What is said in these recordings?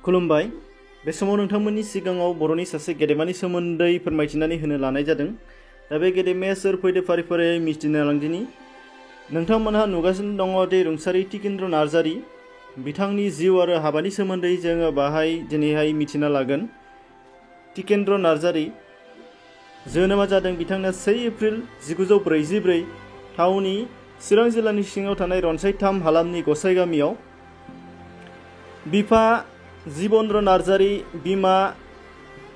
खुलुमबाय। बे समाव नोंथांमोननि सिगाङाव बर'नि सासे गेदेमानि सोमोन्दै फोरमायथिनानै होनो लानाय जादों। दा बे गेदेमाया सोर फैदो फारि फारियै मिथिनो लांदिनि। नोंथांमोनहा नुगासिनो दङ दि रुंसारि टिकेन्द्र नार्जारि बिथांनि जिउ आरो हाबानि सोमोन्दै जोङो बाहाय दिनैहाय मिथिना लागोन। टिकेन्द्र नार्जारि जोनोमा जादों बिथांना 1 एप्रिल 1944 टाउननि चिरां जिल्लानि सिङाव थानाय रनसायथाम हालामनि गसाइ गामियाव। बिफा जिबन्द्र नार्जारि, बिमा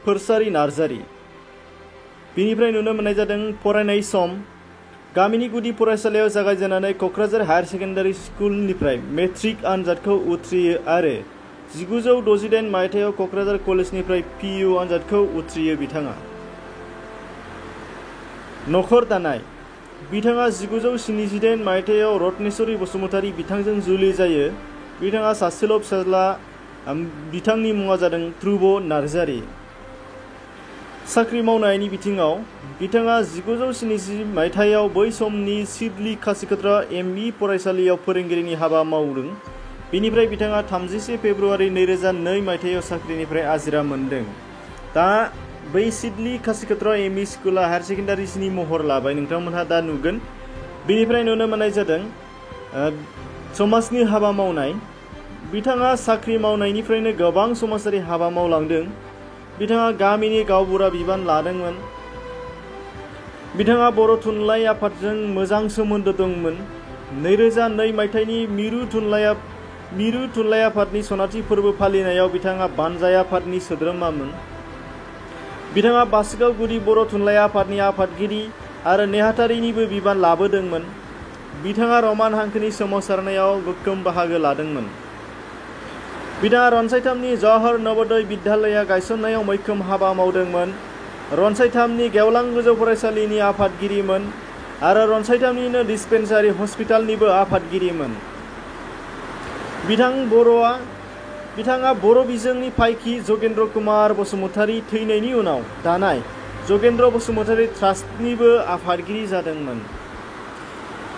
फोरसारि नार्जारि। बिनिफ्राय नुनो मोननाय जादों फरायनाय सम गामिनि गुदि फरायसालियाव जागायजेननानै क'क्राझार हायार सेकेन्डारि स्कुलनिफ्राय मेट्रिक आनजादखौ उथ्रियो आरो 1968 मायथाइयाव क'क्राझार कलेजनिफ्राय PU आनजादखौ उथ्रियो बिथाङा। नखर दानाय बिथाङा 1978 मायथाइयाव रत्नेश्वरी बसुमतारी बिथांजों जुलि जायो। बिथाङा सासेल' फिसाज्ला, बिथांनि मुङा जादों ध्रुव नार्जारि। साख्रि मावनायनि बिथिङाव बिथाङा 1970 मायथाइयाव बै समनि सिडली खासिकत्रा ME फरायसालियाव फोरोंगिरिनि हाबा मावदों। बिनिफ्राय बिथाङा 31 फेब्रुवारि 2002 मायथाइयाव साख्रिनिफ्राय आजिरा मोनदों। दा बै सिडली खासिकत्रा ME स्कुला हायार सेकेन्डारिनि महर लाबाय, नोंथांमोनहा दा नुगोन। बिनिफ्राय नुनो मोननाय जादों समाजनि हाबा मावनाय। बिथाङा साख्रि मावनायनिफ्रायनो गोबां समाजारि हाबा मावलांदों। बिथाङा गामिनि गावबुरा बिबान लादोंमोन। बिथाङा बर' थुनलाइ आफादजों मोजां सोमोन्दो दंमोन। 2002 मायथाइनि मिरु थुनलाइ आफादनि सनाथि फोरबो फालिनायाव बिथाङा बानजाय आफादनि सोद्रोमामोन। बिथाङा बासुगाव गुदि बर' थुनलाइ आफादनि आफादगिरि आरो नेहाथारिनिबो बिबान लाबोदोंमोन। बिथाङा रमान हांखोनि सोमावसारनायाव गोख्रों बाहागो लादोंमोन। बिथाङा रनसायथामनि जवाहर नवोदय बिद्यालया गायसननायाव मैखोम हाबा मावदोंमोन। रनसायथामनि गेवलां गोजौ फरायसालिनि आफादगिरिमोन आरो रनसायथामनिनो डिस्पेन्सारि हस्पिटालनिबो आफादगिरिमोन। बिथाङा बर' बिजोंनि फायखि जगेन्द्र कुमार बसुमतारी थैनायनि उनाव दानाय जगेन्द्र बसुमतारी ट्रास्टनिबो आफादगिरि जादोंमोन।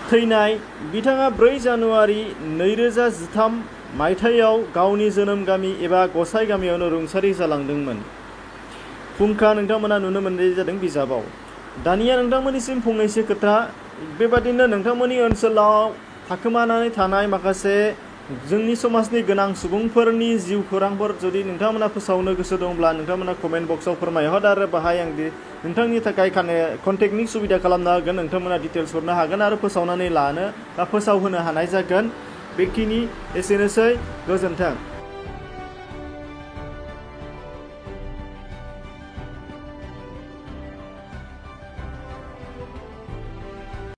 थैनाय बिथाङा 4 जानुवारि 2013 मायथाइयाव गावनि जोनोम गामि एबा गसाइ गामियावनो रुंसारि जालांदोंमोन। फुंखा नोंथांमोना नुनो मोननाय जादों बिजाबाव। दानिया नोंथांमोननिसिम फंनैसो खोथा, बेबादिनो नोंथांमोननि ओनसोलाव थाखोमानानै थानाय माखासे जोंनि समाजनि गोनां सुबुंफोरनि जिउ खौरांफोर जुदि नोंथांमोना फोसावनो गोसो दंब्ला नोंथांमोना कमेन्ट बक्सआव फोरमायहर आरो बाहाय आं नोंथांनि थाखाय कन्टेक्टनि सुबिदा खालामना होगोन। नोंथांमोना डिटेल्स हरनो हागोन आरो फोसावनानै लानो बा फोसावहोनो हानाय जागोन। बेखिनि एसेनोसै, गोजोन्थों।